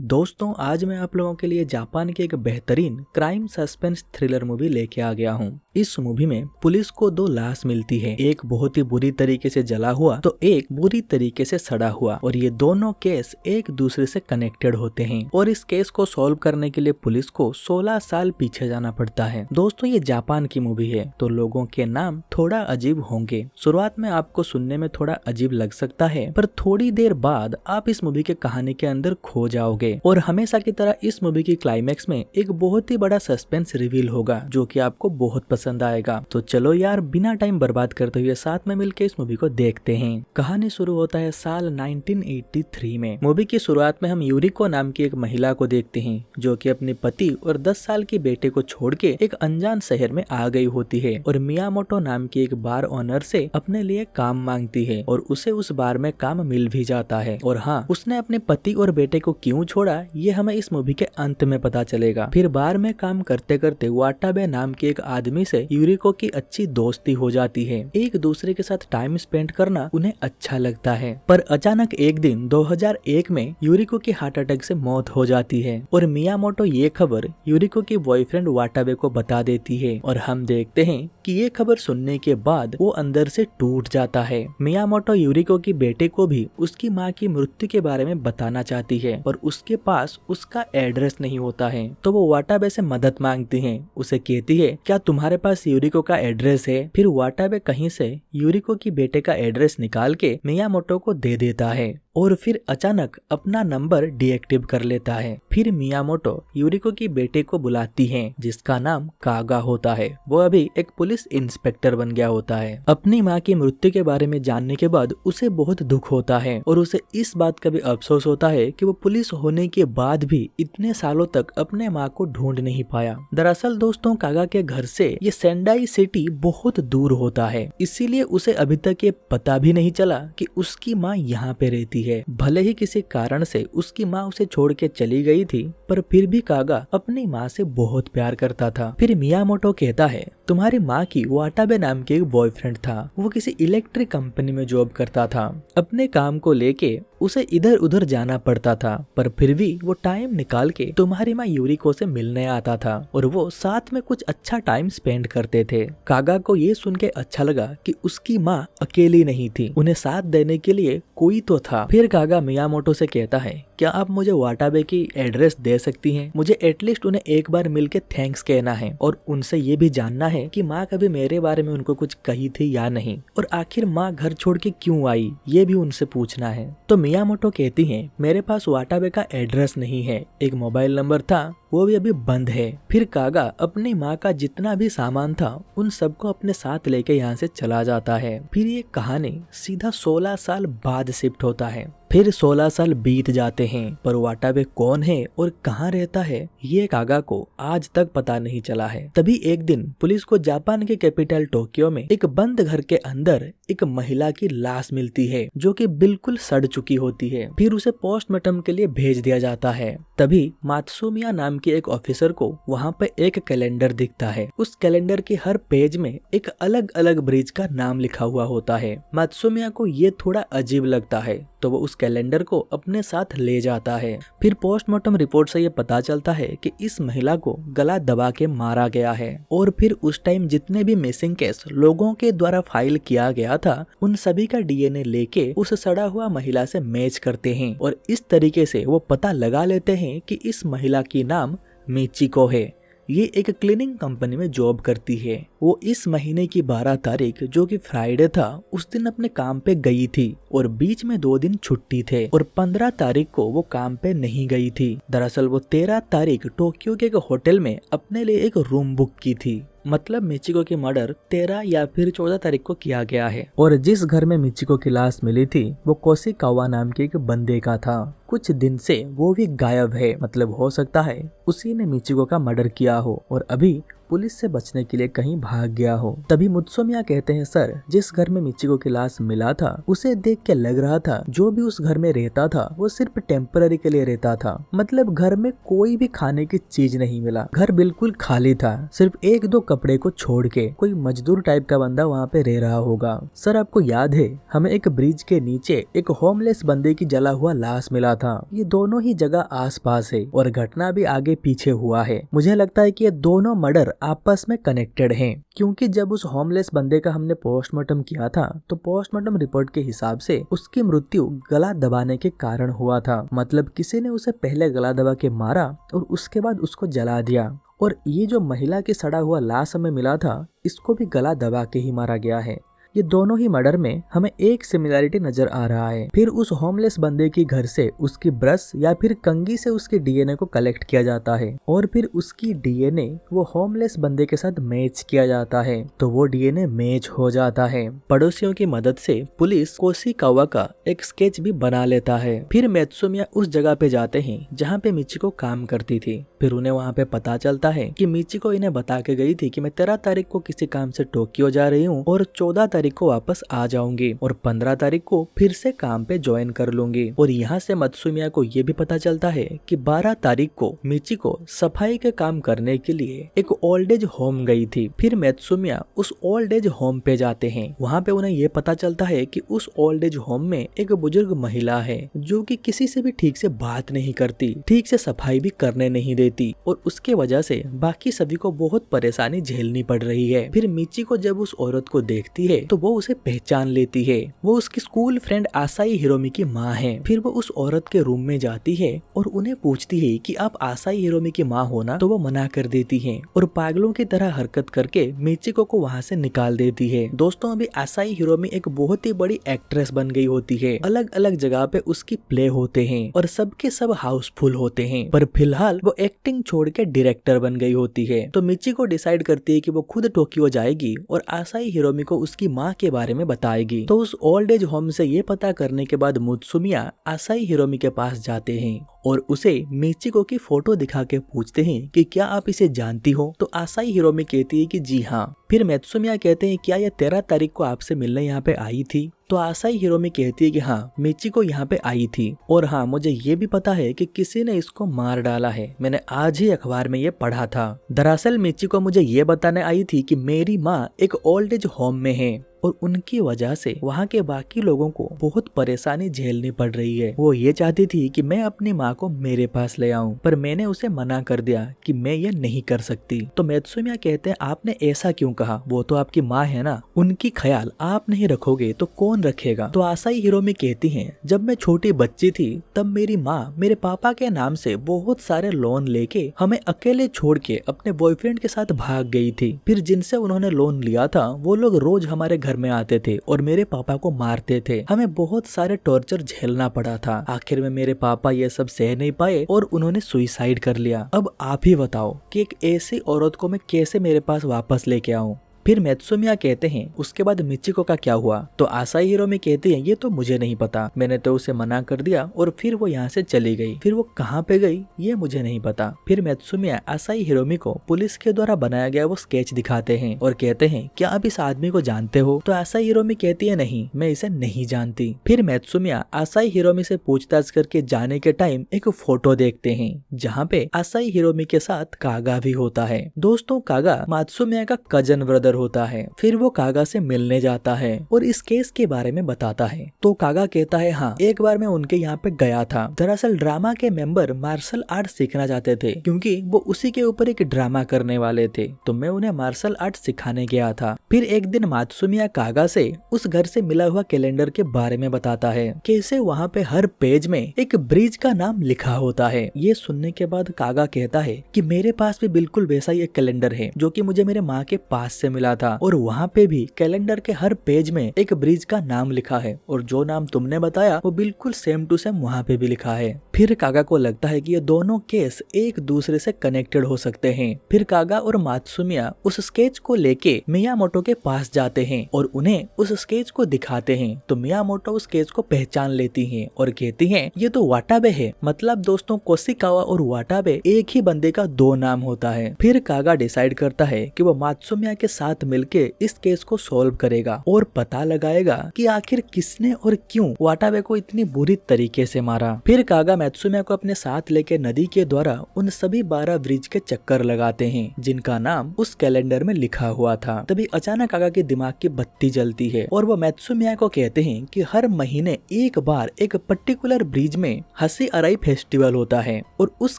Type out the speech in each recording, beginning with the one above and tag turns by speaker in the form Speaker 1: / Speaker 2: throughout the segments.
Speaker 1: दोस्तों आज मैं आप लोगों के लिए जापान की एक बेहतरीन क्राइम सस्पेंस थ्रिलर मूवी लेके आ गया हूँ। इस मूवी में पुलिस को दो लाश मिलती है, एक बहुत ही बुरी तरीके से जला हुआ तो एक बुरी तरीके से सड़ा हुआ, और ये दोनों केस एक दूसरे से कनेक्टेड होते हैं और इस केस को सॉल्व करने के लिए पुलिस को 16 साल पीछे जाना पड़ता है। दोस्तों ये जापान की मूवी है तो लोगों के नाम थोड़ा अजीब होंगे। शुरुआत में आपको सुनने में थोड़ा अजीब लग सकता है, पर थोड़ी देर बाद आप इस मूवी के कहानी के अंदर खो जाओगे और हमेशा की तरह इस मूवी की क्लाइमैक्स में एक बहुत ही बड़ा सस्पेंस रिवील होगा जो कि आपको बहुत पसंद आएगा। तो चलो यार बिना टाइम बर्बाद करते हुए साथ में मिलकर इस मूवी को देखते हैं। कहानी शुरू होता है साल 1983 में। मूवी की शुरुआत में हम यूरिको नाम की एक महिला को देखते हैं जो कि अपने पति और 10 साल की बेटे को छोड़ के एक अनजान शहर में आ गई होती है और मियामोटो नाम की एक बार ओनर से अपने लिए काम मांगती है और उसे उस बार में काम मिल भी जाता है। और हाँ, उसने अपने पति और बेटे को क्यों छोड़ा ये हमें इस मूवी के अंत में पता चलेगा। फिर बार में काम करते करते वाटाबे नाम के एक आदमी से यूरिको की अच्छी दोस्ती हो जाती है। एक दूसरे के साथ टाइम स्पेंड करना उन्हें अच्छा लगता है। पर अचानक एक दिन 2001 में यूरिको की हार्ट अटैक से मौत हो जाती है और मियामोटो ये खबर यूरिको की बॉयफ्रेंड वाटाबे को बता देती है और हम देखते हैं कि ये खबर सुनने के बाद वो अंदर से टूट जाता है। मियामोटो यूरिको की बेटे को भी उसकी माँ की मृत्यु के बारे में बताना चाहती है और उसके पास उसका एड्रेस नहीं होता है, तो वो वाटाबे से मदद मांगती है। उसे कहती है क्या तुम्हारे पास यूरिको का एड्रेस है? फिर वाटाबे कहीं से यूरिको की बेटे का एड्रेस निकाल के मियामोटो को दे देता है और फिर अचानक अपना नंबर डीएक्टिव कर लेता है। फिर मियामोटो यूरिको की बेटे को बुलाती है जिसका नाम कागा होता है। वो अभी एक पुलिस इंस्पेक्टर बन गया होता है। अपनी माँ की मृत्यु के बारे में जानने के बाद उसे बहुत दुख होता है और उसे इस बात का भी अफसोस होता है कि वो पुलिस होने के बाद भी इतने सालों तक अपने माँ को ढूंढ नहीं पाया। दरअसल दोस्तों कागा के घर से ये सेंडाई सिटी बहुत दूर होता है, इसीलिए उसे अभी तक ये पता भी नहीं चला कि उसकी माँ यहाँ पे रहती है। भले ही किसी कारण से उसकी माँ उसे छोड़ के चली गई थी, पर फिर भी कागा अपनी माँ से बहुत प्यार करता था। फिर मियामोटो कहता है तुम्हारी माँ की वाटाबे नाम के एक बॉयफ्रेंड था, वो किसी इलेक्ट्रिक कंपनी में जॉब करता था। अपने काम को लेके उसे इधर उधर जाना पड़ता था, पर फिर भी वो टाइम निकाल के तुम्हारी माँ यूरिको से मिलने आता था और वो साथ में कुछ अच्छा टाइम स्पेंड करते थे। कागा को ये सुन के अच्छा लगा कि उसकी माँ अकेली नहीं थी, उन्हें साथ देने के लिए कोई तो था। फिर कागा मियामोटो से कहता है क्या आप मुझे वाटाबे की एड्रेस दे सकती हैं? मुझे एटलीस्ट उन्हें एक बार मिलके थैंक्स कहना है और उनसे ये भी जानना है कि माँ कभी मेरे बारे में उनको कुछ कही थी या नहीं, और आखिर माँ घर छोड़ के क्यों आई ये भी उनसे पूछना है। तो मियामोटो कहती है मेरे पास वाटाबे का एड्रेस नहीं है, एक मोबाइल नंबर था वो भी अभी बंद है। फिर कागा अपनी माँ का जितना भी सामान था उन सबको अपने साथ लेके यहाँ से चला जाता है। फिर ये कहानी सीधा 16 साल बाद शिफ्ट होता है। फिर 16 साल बीत जाते हैं, पर वाटाबे कौन है और कहाँ रहता है ये कागा को आज तक पता नहीं चला है। तभी एक दिन पुलिस को जापान के कैपिटल टोक्यो में एक बंद घर के अंदर एक महिला की लाश मिलती है जो कि बिल्कुल सड़ चुकी होती है। फिर उसे पोस्टमार्टम के लिए भेज दिया जाता है। तभी मात्सुमिया नाम के एक ऑफिसर को वहाँ पे एक कैलेंडर दिखता है। उस कैलेंडर के हर पेज में एक अलग अलग ब्रिज का नाम लिखा हुआ होता है। मात्सुमिया को ये थोड़ा अजीब लगता है तो वो उस कैलेंडर को अपने साथ ले जाता है। फिर पोस्टमार्टम रिपोर्ट से ये पता चलता है कि इस महिला को गला दबा के मारा गया है और फिर उस टाइम जितने भी मिसिंग केस लोगों के द्वारा फाइल किया गया था उन सभी का डीएनए लेके उस सड़ा हुआ महिला से मैच करते हैं और इस तरीके से वो पता लगा लेते हैं कि इस महिला की नाम मिचिको है। ये एक क्लीनिंग कंपनी में जॉब करती है। वो इस महीने की 12 तारीख जो कि फ्राइडे था उस दिन अपने काम पे गई थी और बीच में 2 दिन छुट्टी थे और 15 तारीख को वो काम पे नहीं गई थी। दरअसल वो 13 तारीख टोक्यो के एक होटल में अपने लिए एक रूम बुक की थी। मतलब मिचिको की मर्डर 13 या फिर 14 तारीख को किया गया है और जिस घर में मिचिको की लाश मिली थी वो कोशिकावा नाम के एक बंदे का था। कुछ दिन से वो भी गायब है, मतलब हो सकता है उसी ने मिचिको का मर्डर किया हो और अभी पुलिस से बचने के लिए कहीं भाग गया हो। तभी मुत्सुमिया कहते हैं, सर जिस घर में मिचिको की लाश मिला था उसे देख के लग रहा था जो भी उस घर में रहता था वो सिर्फ टेम्पररी के लिए रहता था। मतलब घर में कोई भी खाने की चीज नहीं मिला, घर बिल्कुल खाली था, सिर्फ एक दो कपड़े को छोड़ के। कोई मजदूर टाइप का बंदा वहाँ पे रह रहा होगा। सर आपको याद है हमें एक ब्रिज के नीचे एक होमलेस बंदे की जला हुआ लाश मिला था। ये दोनों ही जगह आसपास है और घटना भी आगे पीछे हुआ है। मुझे लगता है कि ये दोनों मर्डर आपस में कनेक्टेड हैं, क्योंकि जब उस होमलेस बंदे का हमने पोस्टमार्टम किया था तो पोस्टमार्टम रिपोर्ट के हिसाब से उसकी मृत्यु गला दबाने के कारण हुआ था। मतलब किसी ने उसे पहले गला दबा के मारा और उसके बाद उसको जला दिया। और ये जो महिला की सड़ा हुआ लाश हमें मिला था इसको भी गला दबा के ही मारा गया है। ये दोनों ही मर्डर में हमें एक सिमिलरिटी नजर आ रहा है। फिर उस होमलेस बंदे की घर से उसकी ब्रश या फिर कंघी से उसके डीएनए को कलेक्ट किया जाता है और फिर उसकी डीएनए वो होमलेस बंदे के साथ मैच किया जाता है तो वो डीएनए मैच हो जाता है। पड़ोसियों की मदद से पुलिस कोशिकावा का एक स्केच भी बना लेता है। फिर मित्सुमिया उस जगह पे जाते हैं जहाँ पे मिचिको काम करती थी। फिर उन्हें वहाँ पे पता चलता है कि मिचिको इन्हें बता के गई थी कि मैं 13 तारीख को किसी काम से टोक्यो जा रही हूँ और 14 तारीख को वापस आ जाऊंगी और 15 तारीख को फिर से काम पे ज्वाइन कर लूंगी। और यहाँ से मित्सुमिया को ये भी पता चलता है कि 12 तारीख को मिचिको सफाई के काम करने के लिए एक ओल्ड एज होम गई थी। फिर मित्सुमिया उस ओल्ड एज होम पे जाते हैं। वहाँ पे उन्हें ये पता चलता है कि उस ओल्ड एज होम में एक बुजुर्ग महिला है जो कि किसी से भी ठीक से बात नहीं करती, ठीक से सफाई भी करने नहीं देती और उसके वजह से बाकी सभी को बहुत परेशानी झेलनी पड़ रही है। फिर मिचिको जब उस औरत को देखती है तो वो उसे पहचान लेती है। वो उसकी स्कूल फ्रेंड आसाई हिरोमी की माँ है। फिर वो उस औरत के रूम में जाती है और उन्हें पूछती है कि आप आसाई हिरोमी की माँ हो ना, तो वो मना कर देती है और पागलों की तरह हरकत करके मिचिको को वहाँ से निकाल देती है। दोस्तों अभी आसाई हिरोमी एक बहुत ही बड़ी एक्ट्रेस बन गई होती है। अलग अलग जगह पे उसकी प्ले होते हैं और सबके सब हाउसफुल होते हैं, पर फिलहाल वो एक्टिंग छोड़ के डायरेक्टर बन गई होती है। तो मिचिको डिसाइड करती है कि वो खुद टोक्यो जाएगी और आसाई हिरोमी को उसकी माँ के बारे में बताएगी। तो उस ओल्ड एज होम से ये पता करने के बाद मुत्सुमिया आसाई हिरोमी के पास जाते हैं और उसे मिचिको की फोटो दिखा के पूछते हैं कि क्या आप इसे जानती हो। तो आसाई हिरोमी कहती है कि जी हाँ। फिर मित्सुमिया कहते हैं क्या यह 13 तारीख को आपसे मिलने यहाँ पे आई थी। तो आसाई हिरोमी कहती है कि हाँ मिचिको यहाँ पे आई थी और हाँ मुझे ये भी पता है कि किसी ने इसको मार डाला है, मैंने आज ही अखबार में ये पढ़ा था। दरअसल मिचिको मुझे ये बताने आई थी कि मेरी माँ एक ओल्ड एज होम में है और उनकी वजह से वहाँ के बाकी लोगों को बहुत परेशानी झेलनी पड़ रही है। वो ये चाहती थी कि मैं अपनी माँ को मेरे पास ले आऊं, पर मैंने उसे मना कर दिया कि मैं ये नहीं कर सकती। तो मित्सुमिया कहते हैं आपने ऐसा क्यों कहा, वो तो आपकी माँ है ना, उनकी ख्याल आप नहीं रखोगे तो कौन रखेगा। तो आसाई हिरोमी कहती हैं जब मैं छोटी बच्ची थी तब मेरी माँ मेरे पापा के नाम से बहुत सारे लोन लेके हमें अकेले छोड़ के अपने बॉयफ्रेंड के साथ भाग गई थी। फिर जिनसे उन्होंने लोन लिया था वो लोग रोज हमारे घर में आते थे और मेरे पापा को मारते थे। हमें बहुत सारे टॉर्चर झेलना पड़ा था। आखिर में मेरे पापा ये सब सह नहीं पाए और उन्होंने सुसाइड कर लिया। अब आप ही बताओ कि एक ऐसी औरत को मैं कैसे मेरे पास वापस लेके आऊं। फिर मित्सुमिया कहते हैं उसके बाद मिचिको का क्या हुआ। तो आसाई हिरोमी कहती है ये तो मुझे नहीं पता, मैंने तो उसे मना कर दिया और फिर वो यहाँ से चली गई। फिर वो कहाँ पे गई ये मुझे नहीं पता। फिर मित्सुमिया आसाई हिरोमी को पुलिस के द्वारा बनाया गया वो स्केच दिखाते हैं और कहते हैं क्या आप इस आदमी को जानते हो। तो आसाई हिरोमी कहती है नहीं मैं इसे नहीं जानती। फिर मित्सुमिया आसाई हिरोमी से पूछताछ करके जाने के टाइम एक फोटो देखते हैं जहाँ पे आसाई हिरोमी के साथ कागा भी होता है। दोस्तों कागा मित्सुमिया का कजन ब्रदर होता है। फिर वो कागा से मिलने जाता है और इस केस के बारे में बताता है। तो कागा कहता है हाँ एक बार मैं उनके यहाँ पे गया था। दरअसल ड्रामा के मेंबर मार्शल आर्ट सीखना चाहते थे क्योंकि वो उसी के ऊपर एक ड्रामा करने वाले थे, तो मैं उन्हें मार्शल आर्ट सिखाने गया था। फिर एक दिन मित्सुमिया कागा से उस घर से मिला हुआ कैलेंडर के बारे में बताता है, कैसे वहाँ पे हर पेज में एक ब्रिज का नाम लिखा होता है। ये सुनने के बाद कागा कहता है कि मेरे पास भी बिल्कुल वैसा ही एक कैलेंडर है जो कि मुझे मेरे माँ के पास से मिला मिला था और वहाँ पे भी कैलेंडर के हर पेज में एक ब्रिज का नाम लिखा है और जो नाम तुमने बताया वो बिल्कुल सेम टू सेम वहाँ पे भी लिखा है। फिर कागा को लगता है कि ये दोनों केस एक दूसरे से कनेक्टेड हो सकते हैं। फिर कागा और मात्सुमिया उस स्केच को लेके मियामोटो के पास जाते हैं और उन्हें उस स्केच को दिखाते हैं। तो मियामोटो उस स्केच को पहचान लेती हैं और कहती हैं ये तो वाटाबे है। मतलब दोस्तों कोशिकावा और वाटाबे एक ही बंदे का दो नाम होता है। फिर कागा डिसाइड करता है कि वो मात्सुमिया के साथ मिलके इस केस को सॉल्व करेगा और पता लगाएगा कि आखिर किसने और क्यों वाटाबे को इतनी बुरी तरीके से मारा। फिर कागा मात्सुमिया को अपने साथ लेके नदी के द्वारा उन सभी 12 ब्रिज के चक्कर लगाते हैं जिनका नाम उस कैलेंडर में लिखा हुआ था। तभी अचानक कागा के दिमाग की बत्ती जलती है और वो मात्सुमिया को कहते हैं कि हर महीने एक बार एक पर्टिकुलर ब्रिज में हसी अराई फेस्टिवल होता है और उस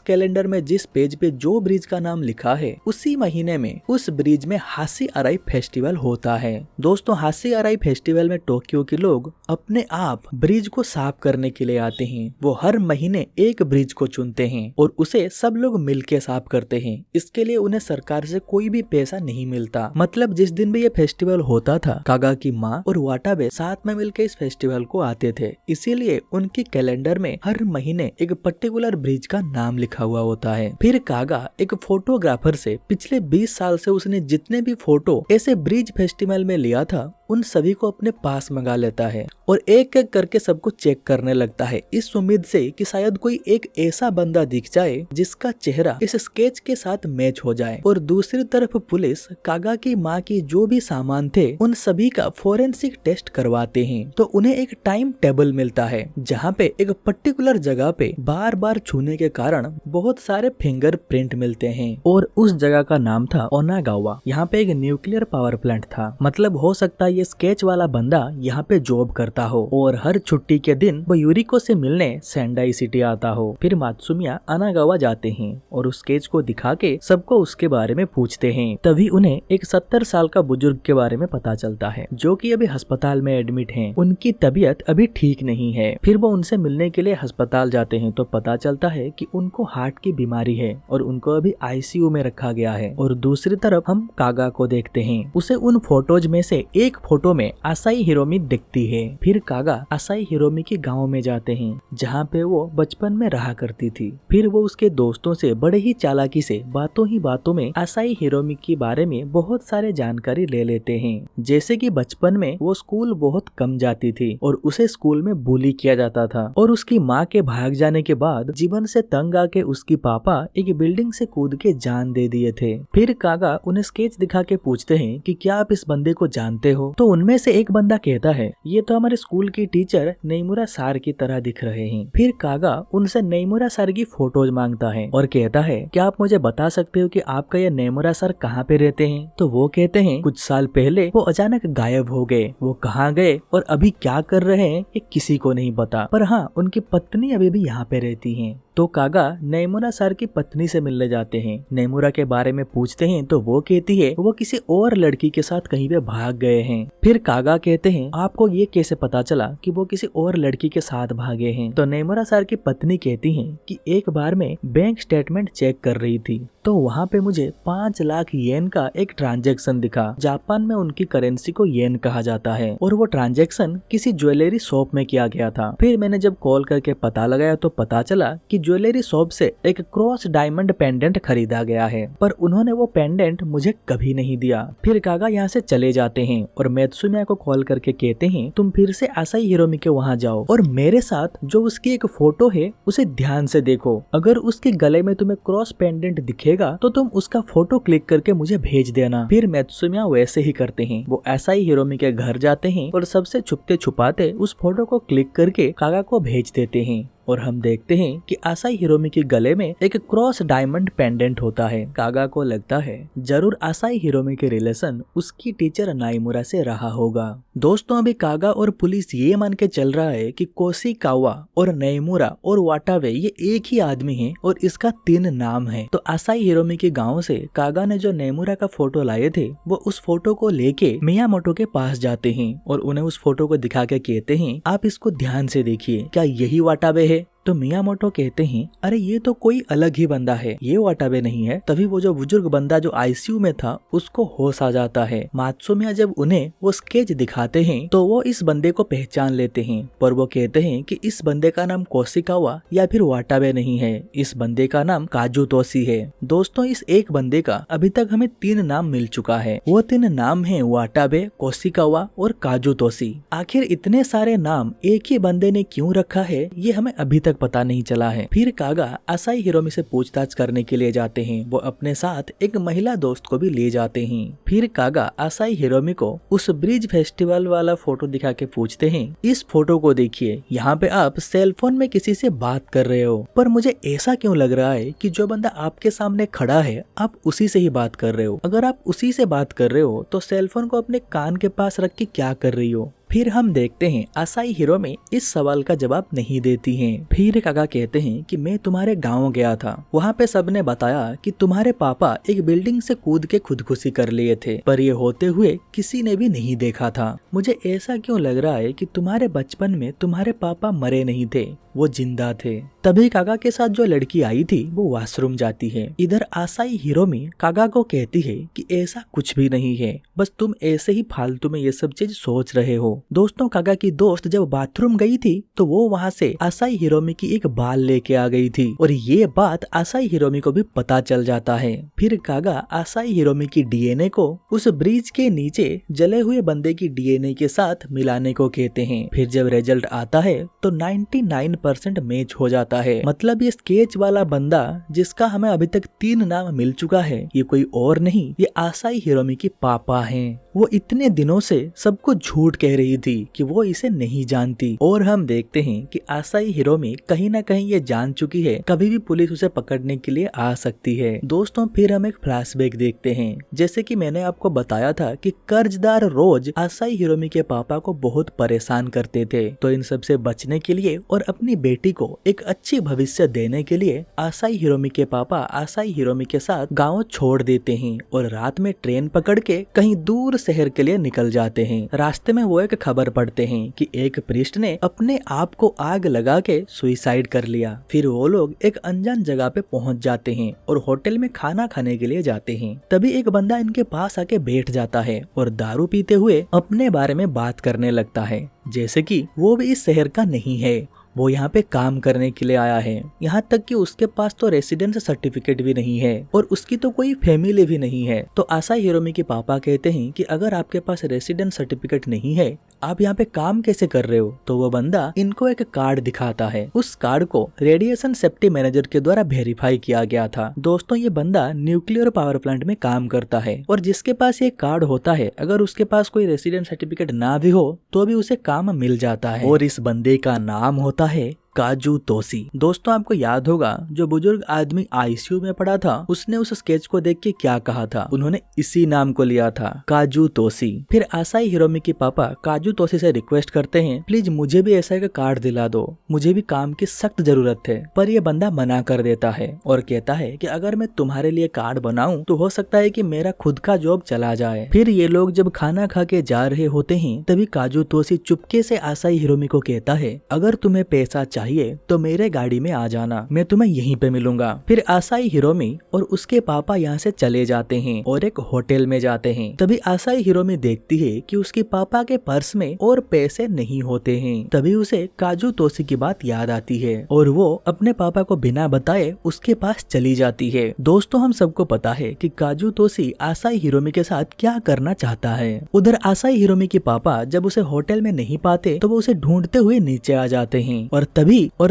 Speaker 1: कैलेंडर में जिस पेज पे जो ब्रिज का नाम लिखा है उसी महीने में उस ब्रिज में हासी अराई फेस्टिवल होता है। दोस्तों हासी अराई फेस्टिवल में टोक्यो के लोग अपने आप ब्रिज को साफ करने के लिए आते हैं। वो हर महीने एक ब्रिज को चुनते हैं और उसे सब लोग मिलके साफ करते हैं। इसके लिए उन्हें सरकार से कोई भी पैसा नहीं मिलता। मतलब जिस दिन भी ये फेस्टिवल होता था कागा की माँ और वाटाबे साथ में मिलकर इस फेस्टिवल को आते थे, इसीलिए उनकी कैलेंडर में हर महीने एक पर्टिकुलर ब्रिज का नाम लिखा हुआ होता है। फिर कागा एक फोटोग्राफर से पिछले 20 साल से उसने जितने भी फोटो ऐसे ब्रिज फेस्टिवल में लिया था उन सभी को अपने पास मंगा लेता है और एक एक करके सबको चेक करने लगता है इस उम्मीद से कि शायद कोई एक ऐसा बंदा दिख जाए जिसका चेहरा इस स्केच के साथ मैच हो जाए। और दूसरी तरफ पुलिस कागा की माँ की जो भी सामान थे उन सभी का फोरेंसिक टेस्ट करवाते हैं। तो उन्हें एक टाइम टेबल मिलता है जहाँ पे एक पर्टिकुलर जगह पे बार बार छूने के कारण बहुत सारे फिंगरप्रिंट मिलते हैं और उस जगह का नाम था ओनागावा। यहाँ पे एक न्यूक्लियर पावर प्लांट था। मतलब हो सकता है ये स्केच वाला बंदा यहाँ पे जॉब करता हो और हर छुट्टी के दिन वो यूरिको से मिलने सेंडाई सिटी आता हो। फिर मात्सुमिया अनागावा जाते हैं और उस स्केच को दिखा के सबको उसके बारे में पूछते हैं। तभी उन्हें एक 70 साल का बुजुर्ग के बारे में पता चलता है जो कि अभी अस्पताल में एडमिट हैं। उनकी तबीयत अभी ठीक नहीं है। फिर वो उनसे मिलने के लिए अस्पताल जाते हैं तो पता चलता है कि उनको हार्ट की बीमारी है और उनको अभी आईसीयू में रखा गया है। और दूसरी तरफ हम कागा को देखते हैं। उसे उन फोटोज में से एक फोटो में आसाई हिरोमी दिखती है। फिर कागा आसाई हिरोमी के गांव में जाते हैं जहां पे वो बचपन में रहा करती थी। फिर वो उसके दोस्तों से बड़े ही चालाकी से बातों ही बातों में आसाई हिरोमी के बारे में बहुत सारे जानकारी ले लेते हैं। जैसे कि बचपन में वो स्कूल बहुत कम जाती थी और उसे स्कूल में बुली किया जाता था और उसकी माँ के भाग जाने के बाद जीवन से तंग आके उसकी पापा एक बिल्डिंग से कूद के जान दे दिए थे। फिर कागा उन्हें स्केच दिखा के पूछते हैं कि क्या आप इस बंदे को जानते हो। तो उनमें से एक बंदा कहता है ये तो हमारे स्कूल की टीचर नेमुरा सार की तरह दिख रहे हैं। फिर कागा उनसे नेमुरा सर की फोटोज मांगता है और कहता है क्या आप मुझे बता सकते हो कि आपका ये नेमुरा सर कहाँ पे रहते हैं। तो वो कहते हैं कुछ साल पहले वो अचानक गायब हो गए। वो कहाँ गए और अभी क्या कर रहे हैं ये किसी को नहीं पता, पर हाँ उनकी पत्नी अभी भी यहाँ पे रहती है। तो कागा नेमुरा सर की पत्नी से मिलने जाते हैं। नेमुरा के बारे में पूछते हैं तो वो कहती है वो किसी और लड़की के साथ कहीं पे भाग गए हैं। फिर कागा कहते हैं आपको ये कैसे पता चला कि वो किसी और लड़की के साथ भागे हैं। तो नेमुरा सर की पत्नी कहती है कि एक बार मैं बैंक स्टेटमेंट चेक कर रही थी तो वहाँ पे मुझे 5 लाख येन का एक ट्रांजैक्शन दिखा। जापान में उनकी करेंसी को येन कहा जाता है और वो ट्रांजैक्शन किसी ज्वेलरी शॉप में किया गया था। फिर मैंने जब कॉल करके पता लगाया तो पता चला कि ज्वेलरी शॉप से एक क्रॉस डायमंड पेंडेंट खरीदा गया है, पर उन्होंने वो पेंडेंट मुझे कभी नहीं दिया। फिर कागा यहाँ से चले जाते हैं और मात्सुमिया को कॉल करके कहते हैं तुम फिर से आसाई हिरोमी के वहाँ जाओ और मेरे साथ जो उसकी एक फोटो है उसे ध्यान से देखो। अगर उसके गले में तुम्हें क्रॉस पेंडेंट दिखेगा तो तुम उसका फोटो क्लिक करके मुझे भेज देना। फिर मात्सुमिया वैसे ही करते हैं। वो आसाई हिरोमी के घर जाते हैं और सबसे छुपते छुपाते उस फोटो को क्लिक करके कागा को भेज देते हैं और हम देखते हैं कि आसाई हिरोमी के गले में एक क्रॉस डायमंड पेंडेंट होता है। कागा को लगता है जरूर आसाई हिरोमी के रिलेशन उसकी टीचर नाइमुरा से रहा होगा। दोस्तों अभी कागा और पुलिस ये मान के चल रहा है कि कोशिकावा और नाइमुरा और वाटाबे ये एक ही आदमी है और इसका 3 नाम है। तो आसाई हिरोमी के गाँव से कागा ने जो नाइमुरा का फोटो लाए थे वो उस फोटो को लेके मियामोटो के पास जाते हैं और उन्हें उस फोटो को दिखा के कहते हैं आप इसको ध्यान से देखिए, क्या यही वाटाबे है। तो मियामोटो कहते हैं अरे ये तो कोई अलग ही बंदा है, ये वाटाबे नहीं है। तभी वो जो बुजुर्ग बंदा जो आईसीयू में था उसको होश आ जाता है। मात्सुमिया जब उन्हें वो स्केच दिखाते हैं तो वो इस बंदे को पहचान लेते हैं, पर वो कहते हैं कि इस बंदे का नाम कोशिकावा या फिर वाटाबे नहीं है, इस बंदे का नाम काजुतोसी है। दोस्तों इस एक बंदे का अभी तक हमें 3 नाम मिल चुका है। वो 3 नाम है वाटाबे, कोशिकावा और काजुतोसी। आखिर इतने सारे नाम एक ही बंदे ने क्यों रखा है ये हमें अभी तक पता नहीं चला है। फिर कागा असाई हिरोमी से पूछताछ करने के लिए जाते हैं। वो अपने साथ एक महिला दोस्त को भी ले जाते हैं। फिर कागा असाई हिरोमी को उस ब्रिज फेस्टिवल वाला फोटो दिखा के पूछते हैं इस फोटो को देखिए, यहाँ पे आप सेलफोन में किसी से बात कर रहे हो, पर मुझे ऐसा क्यों लग रहा है कि जो बंदा आपके सामने खड़ा है आप उसी से ही बात कर रहे हो। अगर आप उसी से बात कर रहे हो तो सेलफोन को अपने कान के पास रख के क्या कर रही हो। फिर हम देखते हैं असाई हिरोमी इस सवाल का जवाब नहीं देती हैं। फिर कागा कहते हैं कि मैं तुम्हारे गांव गया था, वहाँ पे सबने बताया कि तुम्हारे पापा एक बिल्डिंग से कूद के खुदकुशी कर लिए थे, पर ये होते हुए किसी ने भी नहीं देखा था। मुझे ऐसा क्यों लग रहा है कि तुम्हारे बचपन में तुम्हारे पापा मरे नहीं थे, वो जिंदा थे। तभी कागा के साथ जो लड़की आई थी वो वॉशरूम जाती है। इधर असाई हिरोमी कागा को कहती है कि ऐसा कुछ भी नहीं है, बस तुम ऐसे ही फालतू में ये सब चीज सोच रहे हो। दोस्तों कागा की दोस्त जब बाथरूम गई थी तो वो वहाँ से असाई हिरोमी की एक बाल लेके आ गई थी और ये बात असाई हिरोमी को भी पता चल जाता है। फिर कागा असाई हिरोमी की डीएनए को उस ब्रिज के नीचे जले हुए बंदे की डीएनए के साथ मिलाने को कहते हैं। फिर जब रिजल्ट आता है तो 99% मैच हो जाता है। मतलब ये स्केच वाला बंदा जिसका हमें अभी तक 3 नाम मिल चुका है, ये कोई और नहीं, ये असाई हिरोमी के पापा हैं। वो इतने दिनों से सबको झूठ कह रही थी कि वो इसे नहीं जानती और हम देखते हैं कि असाई हिरोमी कहीं ना कहीं ये जान चुकी है, कभी भी पुलिस उसे पकड़ने के लिए आ सकती है। दोस्तों फिर हम एक फ्लैशबैक देखते हैं। जैसे कि मैंने आपको बताया था कि कर्जदार रोज असाई हिरोमी के पापा को बहुत परेशान करते थे, तो इन सब से बचने के लिए और अपनी बेटी को एक अच्छी भविष्य देने के लिए असाई हिरोमी के पापा असाई हिरोमी के साथ गाँव छोड़ देते हैं और रात में ट्रेन पकड़ के कहीं दूर शहर के लिए निकल जाते हैं। रास्ते में वो एक खबर पढ़ते हैं कि एक प्रीस्ट ने अपने आप को आग लगा के सुसाइड कर लिया। फिर वो लोग एक अनजान जगह पे पहुंच जाते हैं और होटल में खाना खाने के लिए जाते हैं। तभी एक बंदा इनके पास आके बैठ जाता है और दारू पीते हुए अपने बारे में बात करने लगता है, जैसे कि वो भी इस शहर का नहीं है, वो यहाँ पे काम करने के लिए आया है। यहाँ तक कि उसके पास तो रेसिडेंस सर्टिफिकेट भी नहीं है और उसकी तो कोई फैमिली भी नहीं है। तो असाई हिरोमी के पापा कहते हैं कि अगर आपके पास रेसिडेंस सर्टिफिकेट नहीं है, आप यहाँ पे काम कैसे कर रहे हो। तो वो बंदा इनको एक कार्ड दिखाता है। उस कार्ड को रेडिएशन सेफ्टी मैनेजर के द्वारा वेरीफाई किया गया था। दोस्तों ये बंदा न्यूक्लियर पावर प्लांट में काम करता है और जिसके पास ये कार्ड होता है, अगर उसके पास कोई रेसिडेंस सर्टिफिकेट ना भी हो तो भी उसे काम मिल जाता है। और इस बंदे का नाम होता है काजुतोसी। दोस्तों आपको याद होगा जो बुजुर्ग आदमी आईसीयू में पड़ा था, उसने उस स्केच को देख के क्या कहा था, उन्होंने इसी नाम को लिया था, काजुतोसी। फिर असाई हिरोमी के पापा काजुतोसी से रिक्वेस्ट करते हैं प्लीज मुझे भी ऐसा एक कार्ड दिला दो, मुझे भी काम की सख्त जरूरत है। पर यह बंदा मना कर देता है और कहता है कि अगर मैं तुम्हारे लिए कार्ड बनाऊं तो हो सकता है कि मेरा खुद का जॉब चला जाए। फिर ये लोग जब खाना खा के जा रहे होते हैं तभी काजुतोसी चुपके से असाई हिरोमी को कहता है अगर तुम्हें पैसा चाहिए तो मेरे गाड़ी में आ जाना, मैं तुम्हें यहीं पे मिलूंगा। फिर असाई हिरोमी और उसके पापा यहाँ से चले जाते हैं और एक होटल में जाते हैं। तभी असाई हिरोमी देखती है कि उसके पापा के पर्स में और पैसे नहीं होते हैं। तभी उसे काजुतोसी की बात याद आती है और वो अपने पापा को बिना बताए उसके पास चली जाती है। दोस्तों हम सबको पता है कि काजुतोसी असाई हिरोमी के साथ क्या करना चाहता है। उधर असाई हिरोमी के पापा जब उसे होटल में नहीं पाते तो वो उसे ढूंढते हुए नीचे आ जाते हैं और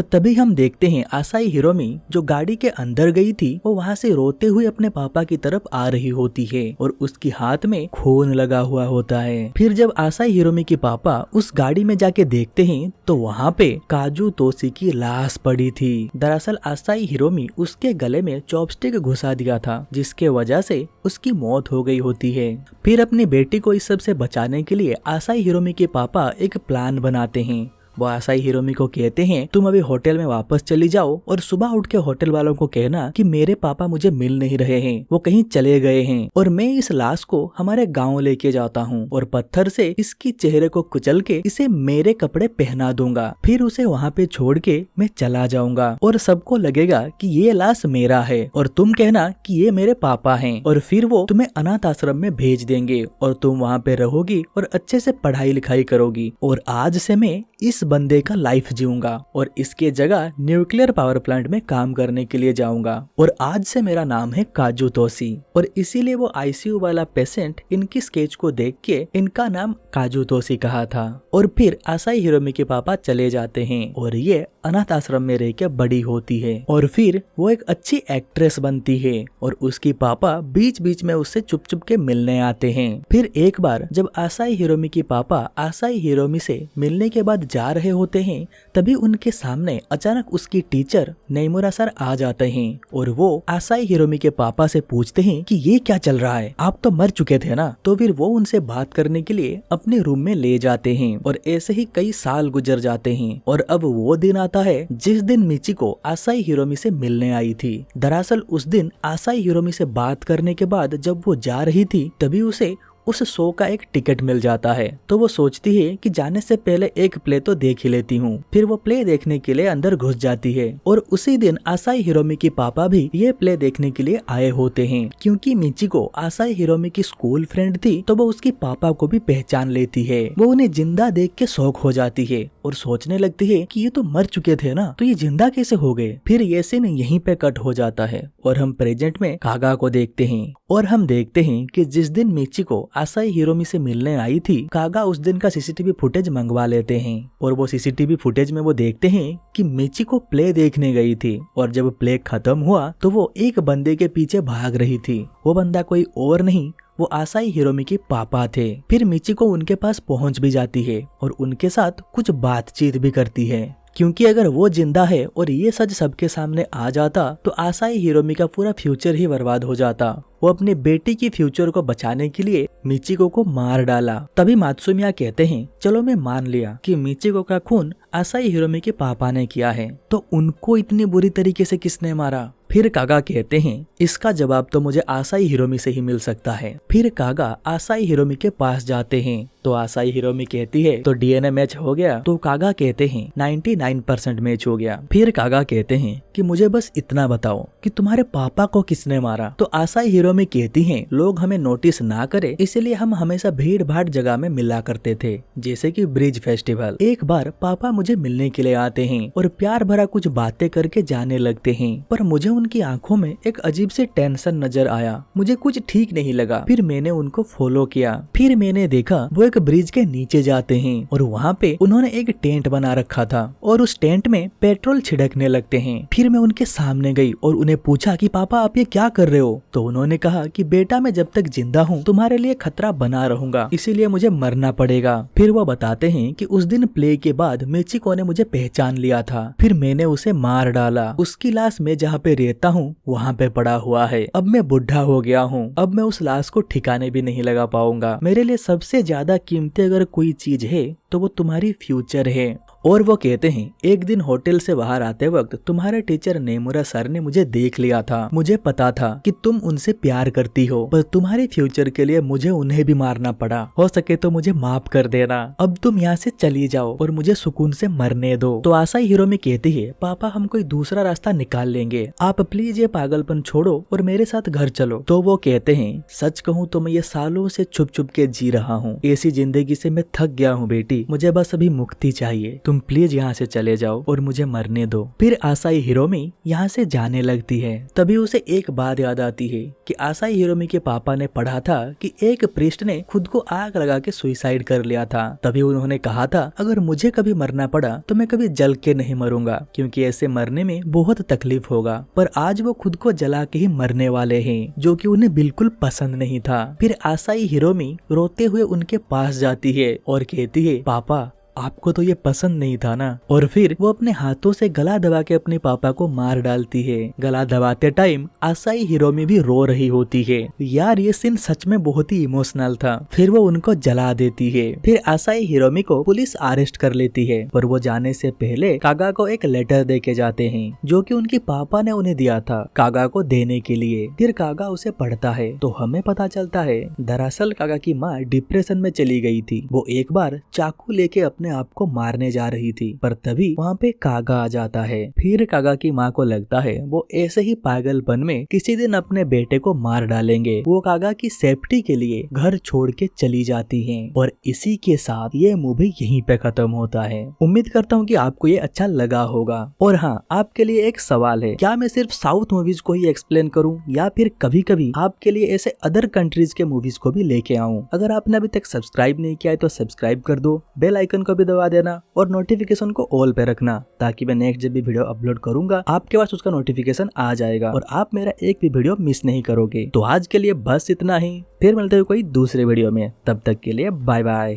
Speaker 1: तभी हम देखते हैं असाई हिरोमी जो गाड़ी के अंदर गई थी वो वहाँ से रोते हुए अपने पापा की तरफ आ रही होती है और उसकी हाथ में खून लगा हुआ होता है। फिर जब असाई हिरोमी के पापा उस गाड़ी में जाके देखते हैं तो वहाँ पे काजुतोसी की लाश पड़ी थी। दरअसल असाई हिरोमी उसके गले में चॉपस्टिक घुसा दिया था जिसके वजह से उसकी मौत हो गई होती है। फिर अपनी बेटी को इस सब से बचाने के लिए असाई हिरोमी के पापा एक प्लान बनाते हैं। वो आसाई हिरोमी को कहते हैं तुम अभी होटल में वापस चली जाओ और सुबह उठ के होटल वालों को कहना कि मेरे पापा मुझे मिल नहीं रहे हैं, वो कहीं चले गए हैं और मैं इस लाश को हमारे गाँव लेके जाता हूँ और पत्थर से इसकी चेहरे को कुचल के इसे मेरे कपड़े पहना दूंगा, फिर उसे वहाँ पे छोड़ के मैं चला जाऊंगा और सबको लगेगा कि ये लाश मेरा है और तुम कहना कि ये मेरे पापा हैं और फिर वो तुम्हें अनाथ आश्रम में भेज देंगे और तुम वहाँ पे रहोगी और अच्छे से पढ़ाई लिखाई करोगी और आज से मैं इस बंदे का लाइफ जीऊंगा और इसके जगह न्यूक्लियर पावर प्लांट में काम करने के लिए जाऊंगा और आज से मेरा नाम है काजुतोशी। और इसीलिए वो आईसीयू वाला पेशेंट इनकी स्केच को देख के इनका नाम काजुतोशी कहा था। और फिर आसाई हिरोमी के पापा चले जाते हैं और ये अनाथ आश्रम में रह के बड़ी होती है और फिर वो एक अच्छी एक्ट्रेस बनती है और उसकी पापा बीच बीच में उससे चुप चुप के मिलने आते हैं। फिर एक बार जब आसाई हिरोमी की पापा आसाई हिरोमी से मिलने के बाद जा रहे होते हैं तभी उनके सामने अचानक उसकी टीचर नेमुरा सर आ जाते हैं और वो आसाई हिरोमी के पापा से पूछते हैं कि ये क्या चल रहा है, आप तो मर चुके थे ना। तो फिर वो उनसे बात करने के लिए अपने रूम में ले जाते हैं और ऐसे ही कई साल गुजर जाते हैं और अब वो दिन आता है जिस दिन मिचिको आसाई हिरोमी से मिलने आई थी। दरअसल उस दिन आसाई हिरोमी से बात करने के बाद जब वो जा रही थी तभी उसे उस शो का एक टिकट मिल जाता है। तो वो सोचती है कि जाने से पहले एक प्ले तो देख ही लेती हूँ। फिर वो प्ले देखने के लिए अंदर घुस जाती है और उसी दिन आसाई हिरोमी की पापा भी ये प्ले देखने के लिए आए होते हैं। क्योंकि मिचिको आसाई हिरोमी की स्कूल फ्रेंड थी तो वो उसकी पापा को भी पहचान लेती है। वो उन्हें जिंदा देख के शौक हो जाती है और सोचने लगती है कि ये तो मर चुके थे ना, तो ये जिंदा कैसे हो गए। फिर ये सीन यहीं पे कट हो जाता है और हम प्रेजेंट में कागा को देखते हैं और हम देखते हैं कि जिस दिन मिचिको आसाई हिरोमी से मिलने आई थी कागा उस दिन का सीसीटीवी फुटेज मंगवा लेते हैं और वो सीसीटीवी फुटेज में वो देखते हैं कि मिचिको प्ले देखने गई थी और जब प्ले खत्म हुआ तो वो एक बंदे के पीछे भाग रही थी। वो बंदा कोई और नहीं, वो आसाई हिरोमी के पापा थे। फिर मिचिको उनके पास पहुंच भी जाती है और उनके साथ कुछ बातचीत भी करती है क्योंकि अगर वो जिंदा है और ये सच सबके सामने आ जाता तो आसाई हिरोमी का पूरा फ्यूचर ही बर्बाद हो जाता। वो अपनी बेटी की फ्यूचर को बचाने के लिए मिचिको को मार डाला। तभी मात्सुमिया कहते हैं चलो मैं मान लिया कि मिचिको का खून आसाई हिरोमी के पापा ने किया है, तो उनको इतनी बुरी तरीके से किसने मारा। फिर कागा कहते हैं इसका जवाब तो मुझे आसाई हिरोमी से ही मिल सकता है। फिर कागा आसाई हिरोमी के पास जाते हैं तो आसाई हिरोमी कहती है तो डीएनए मैच हो गया। तो कागा कहते हैं 99% मैच हो गया। फिर कागा कहते हैं कि मुझे बस इतना बताओ कि तुम्हारे पापा को किसने मारा। तो आसाई हिरोमी कहती हैं लोग हमें नोटिस ना करे इसलिए हम हमेशा भीड़ भाड़ जगह में मिला करते थे, जैसे कि ब्रिज फेस्टिवल। एक बार पापा मुझे मिलने के लिए आते हैं और प्यार भरा कुछ बातें करके जाने लगते हैं, पर मुझे उनकी आंखों में एक अजीब से टेंशन नजर आया। मुझे कुछ ठीक नहीं लगा। फिर मैंने उनको फॉलो किया। फिर मैंने देखा वो एक ब्रिज के नीचे जाते हैं और वहाँ पे उन्होंने एक टेंट बना रखा था और उस टेंट में पेट्रोल छिड़कने लगते हैं। फिर मैं उनके सामने गई और उन्हें पूछा कि पापा आप ये क्या कर रहे हो। तो उन्होंने कहा कि बेटा मैं जब तक जिंदा हूँ तुम्हारे लिए खतरा बना रहूंगा, इसीलिए मुझे मरना पड़ेगा। फिर वो बताते हैं कि उस दिन प्ले के बाद मिचिको ने मुझे पहचान लिया था। फिर मैंने उसे मार डाला। उसकी लाश मैं जहाँ पे रहता हूँ वहाँ पे पड़ा हुआ है। अब मैं बुढ़ा हो गया हूँ, अब मैं उस लाश को ठिकाने भी नहीं लगा पाऊंगा। मेरे लिए सबसे ज्यादा कीमती अगर कोई चीज है तो वो तुम्हारी फ्यूचर है। और वो कहते हैं एक दिन होटल से बाहर आते वक्त तुम्हारे टीचर नेमुरा सर ने मुझे देख लिया था। मुझे पता था कि तुम उनसे प्यार करती हो, पर तुम्हारे फ्यूचर के लिए मुझे उन्हें भी मारना पड़ा। हो सके तो मुझे माफ कर देना। अब तुम यहाँ से चली जाओ और मुझे सुकून से मरने दो। तो आसाई हिरोमी कहती है पापा हम कोई दूसरा रास्ता निकाल लेंगे, आप प्लीज ये पागलपन छोड़ो और मेरे साथ घर चलो। तो वो कहते हैं सच कहूँ तो मैं ये सालों से छुप छुप के जी रहा हूँ। ऐसी जिंदगी से मैं थक गया हूँ बेटी, मुझे बस अभी मुक्ति चाहिए। तुम प्लीज यहाँ से चले जाओ और मुझे मरने दो। फिर आसाई हिरोमी यहाँ से जाने लगती है। तभी उसे एक बात याद आती है कि आसाई हिरोमी के पापा ने पढ़ा था कि एक प्रीस्ट ने खुद को आग लगा के सुसाइड कर लिया था। तभी उन्होंने कहा था अगर मुझे कभी मरना पड़ा तो मैं कभी जल के नहीं मरूंगा, क्योंकि ऐसे मरने में बहुत तकलीफ होगा। पर आज वो खुद को जला के ही मरने वाले हैं, जो कि उन्हें बिल्कुल पसंद नहीं था। फिर आसाई हिरोमी रोते हुए उनके पास जाती है और कहती है पापा आपको तो ये पसंद नहीं था ना। और फिर वो अपने हाथों से गला दबा के अपने पापा को मार डालती है। गला दबाते टाइम आसाई हिरोमी भी रो रही होती है। यार ये सीन सच में बहुत ही इमोशनल था। फिर वो उनको जला देती है। फिर आसाई हिरोमी को पुलिस अरेस्ट कर लेती है, पर वो जाने से पहले कागा को एक लेटर दे के जाते हैं जो कि उनके पापा ने उन्हें दिया था कागा को देने के लिए। फिर कागा उसे पढ़ता है तो हमें पता चलता है दरअसल कागा की माँ डिप्रेशन में चली गई थी। वो एक बार चाकू लेके अपने आप को मारने जा रही थी, पर तभी वहाँ पे कागा आ जाता है। फिर कागा की माँ को लगता है वो ऐसे ही पागलपन में किसी दिन अपने बेटे को मार डालेंगे। वो कागा की सेफ्टी के लिए घर छोड़ के चली जाती हैं। और इसी के साथ ये मूवी यहीं पे खत्म होता है। उम्मीद करता हूँ कि आपको ये अच्छा लगा होगा। और हाँ, आपके लिए एक सवाल है, क्या मैं सिर्फ साउथ मूवीज को ही एक्सप्लेन करूँ या फिर कभी कभी आपके लिए ऐसे अदर कंट्रीज के मूवीज को भी लेके आऊँ? अगर आपने अभी तक सब्सक्राइब नहीं किया है तो सब्सक्राइब कर दो, बेल आइकन को भी दबा देना और नोटिफिकेशन को ऑल पे रखना, ताकि मैं नेक्स्ट जब भी वीडियो अपलोड करूंगा आपके पास उसका नोटिफिकेशन आ जाएगा और आप मेरा एक भी वीडियो मिस नहीं करोगे। तो आज के लिए बस इतना ही, फिर मिलते हैं कोई दूसरे वीडियो में। तब तक के लिए बाय बाय।